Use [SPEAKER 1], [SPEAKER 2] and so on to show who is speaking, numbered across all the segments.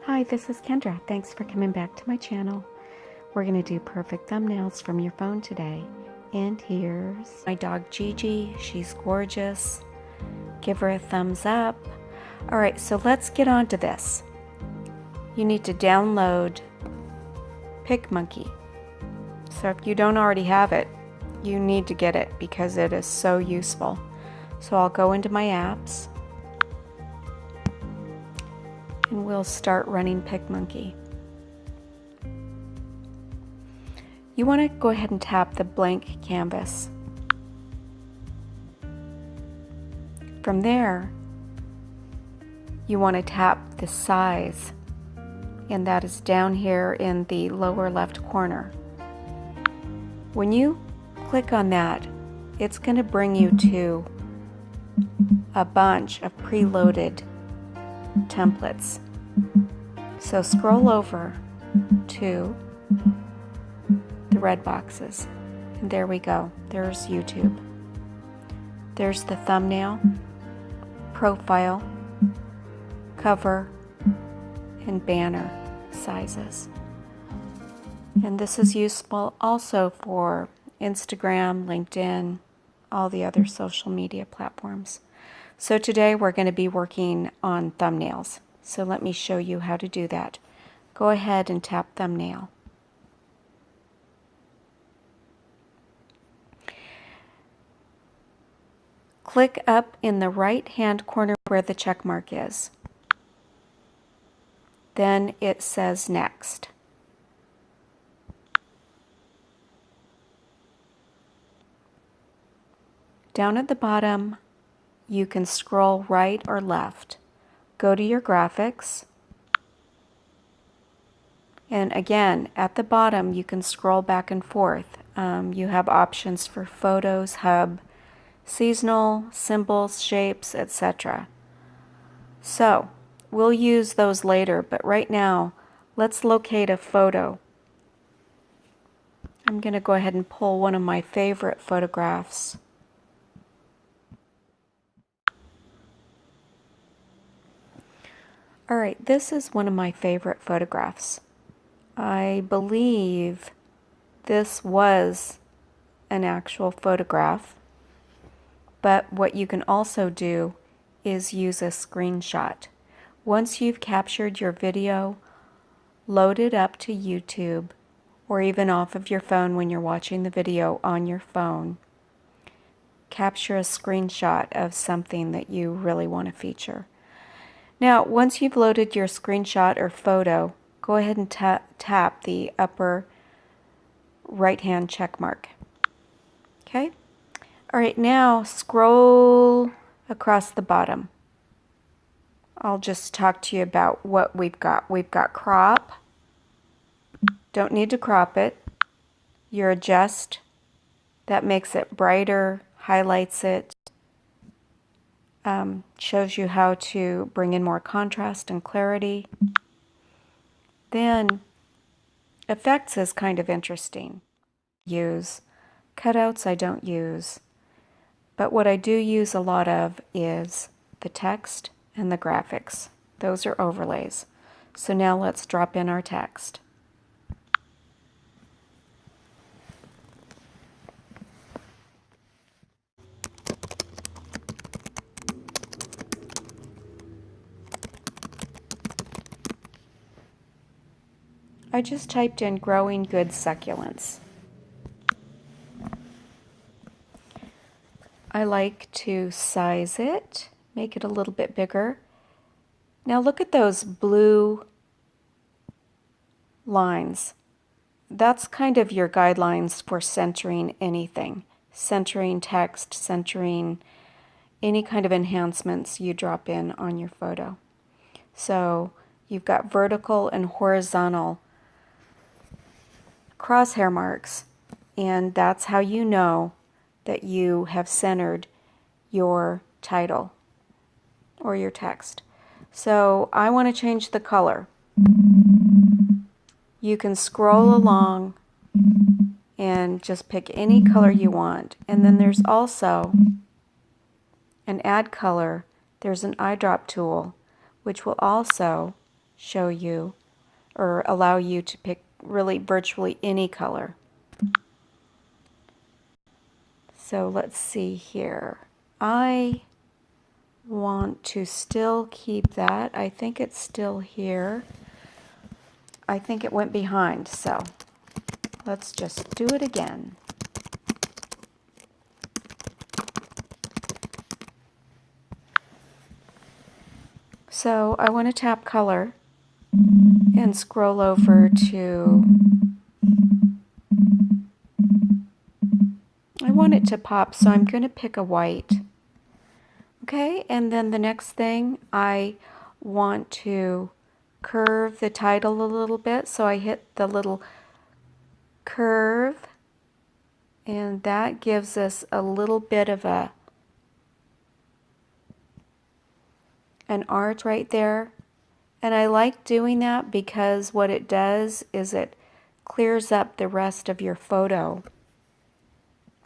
[SPEAKER 1] Hi, this is Kendra. Thanks for coming back to my channel. We're going to do perfect thumbnails from your phone today. And here's my dog Gigi. She's gorgeous. Give her a thumbs up. Alright, so let's get on to this. You need to download PicMonkey. So if you don't already have it, you need to get it because it is so useful. So I'll go into my apps and we'll start running PicMonkey. You want to go ahead and tap the blank canvas. From there, you want to tap the size, and that is down here in the lower left corner. When you click on that, it's going to bring you to a bunch of preloaded templates. So scroll over to the red boxes, and there we go. There's YouTube. There's the thumbnail, profile, cover, and banner sizes. And this is useful also for Instagram, LinkedIn, all the other social media platforms. So today we're going to be working on thumbnails. So let me show you how to do that. Go ahead and tap thumbnail. Click up in the right hand corner where the check mark is. Then it says next. Down at the bottom, you can scroll right or left. Go to your graphics. And again, at the bottom, you can scroll back and forth. You have options for photos, hub, seasonal, symbols, shapes, etc. So, we'll use those later, but right now, let's locate a photo. I'm going to go ahead and pull one of my favorite photographs. Alright, this is one of my favorite photographs. I believe this was an actual photograph, but what you can also do is use a screenshot. Once you've captured your video, load it up to YouTube or even off of your phone when you're watching the video on your phone. Capture a screenshot of something that you really want to feature. Now, once you've loaded your screenshot or photo, go ahead and tap the upper right-hand check mark. Okay? All right, now scroll across the bottom. I'll just talk to you about what we've got. We've got crop. Don't need to crop it. Your adjust, that makes it brighter, highlights it. Shows you how to bring in more contrast and clarity. Then effects is kind of interesting. Use cutouts I don't use, but what I do use a lot of is the text and the graphics. Those are overlays. So now let's drop in our text. I just typed in growing good succulents. I like to size it, make it a little bit bigger. Now look at those blue lines. That's kind of your guidelines for centering anything. Centering text, centering any kind of enhancements you drop in on your photo. So you've got vertical and horizontal crosshair marks, and that's how you know that you have centered your title or your text. So I want to change the color. You can scroll along and just pick any color you want, and then there's also an add color. There's an eyedrop tool which will also show you or allow you to pick really virtually any color. So let's see here. I want to still keep that. I think it's still here. I think it went behind, so let's just do it again. So I want to tap color and scroll over to, I want it to pop, so I'm going to pick a white. Okay, and then the next thing, I want to curve the title a little bit, so I hit the little curve, and that gives us a little bit of an art right there. And I like doing that because what it does is it clears up the rest of your photo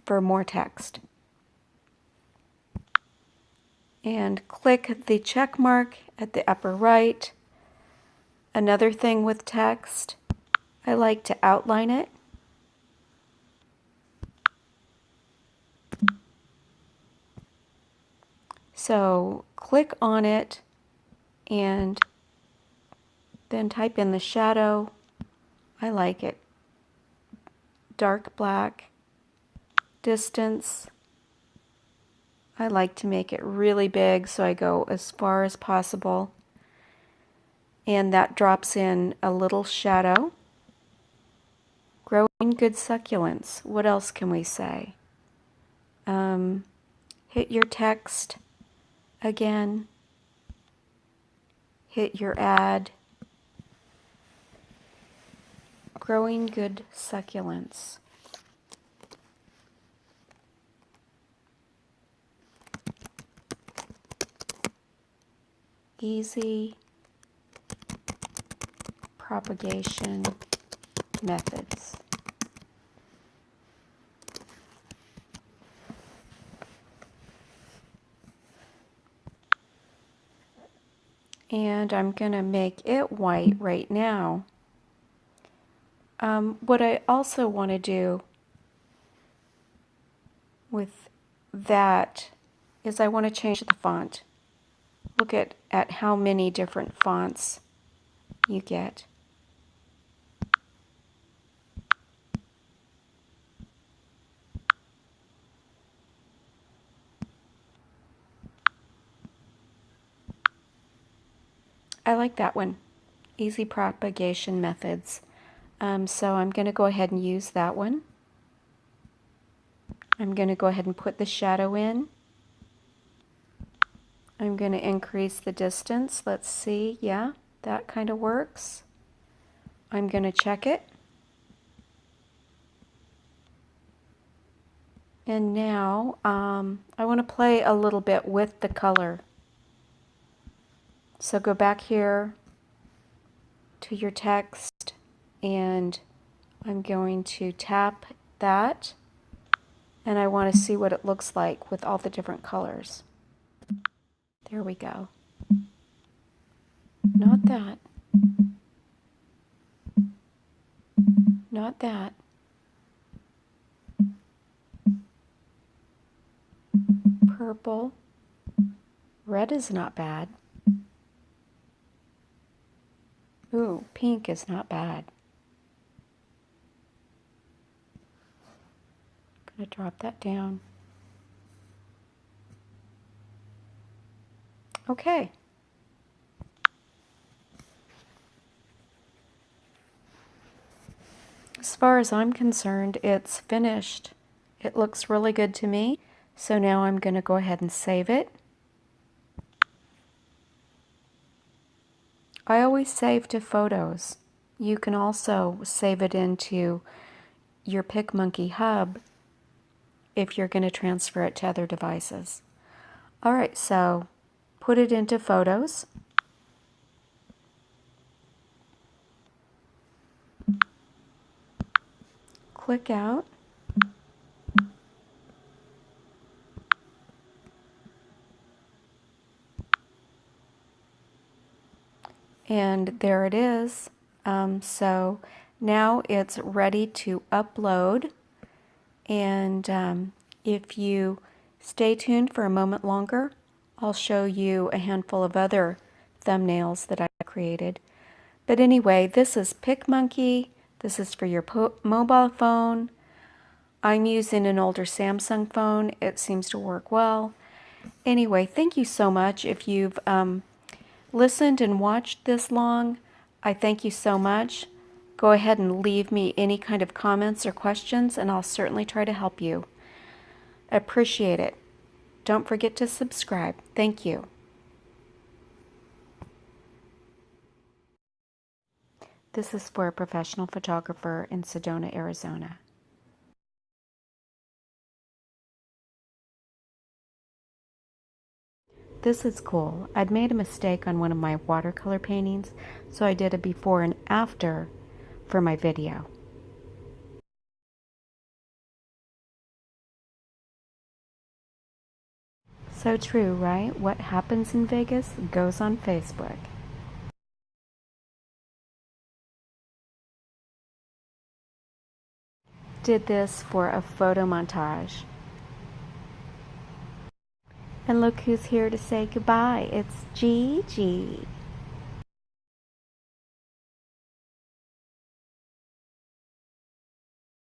[SPEAKER 1] for more text. And click the check mark at the upper right. Another thing with text, I like to outline it. So click on it and then type in the shadow. I like it dark black. Distance, I like to make it really big, so I go as far as possible. And that drops in a little shadow. Growing good succulents. What else can we say? Hit your text again. Hit your add. Growing good succulents. Easy propagation methods. And I'm going to make it white right now. What I also want to do with that is I want to change the font. Look at how many different fonts you get. I like that one. Easy propagation methods. So I'm going to go ahead and use that one. I'm going to go ahead and put the shadow in. I'm going to increase the distance. Let's see. Yeah, that kind of works. I'm going to check it. And now I want to play a little bit with the color. So go back here to your text and I'm going to tap that and I want to see what it looks like with all the different colors. There we go. Not that. Not that. Purple. Red is not bad. Ooh, pink is not bad. I'm going to drop that down. Okay. As far as I'm concerned, it's finished. It looks really good to me. So now I'm going to go ahead and save it. I always save to photos. You can also save it into your PicMonkey hub if you're going to transfer it to other devices. Alright, so put it into photos. Click out. And there it is. So now it's ready to upload. And if you stay tuned for a moment longer, I'll show you a handful of other thumbnails that I created. But anyway, this is PicMonkey. This is for your mobile phone. I'm using an older Samsung phone. It seems to work well. Anyway, thank you so much. If you've listened and watched this long, I thank you so much. Go ahead and leave me any kind of comments or questions, and I'll certainly try to help you. Appreciate it. Don't forget to subscribe. Thank you. This is for a professional photographer in Sedona, Arizona. This is cool. I'd made a mistake on one of my watercolor paintings, so I did a before and after for my video. So true, right? What happens in Vegas goes on Facebook. Did this for a photo montage. And look who's here to say goodbye. It's Gigi.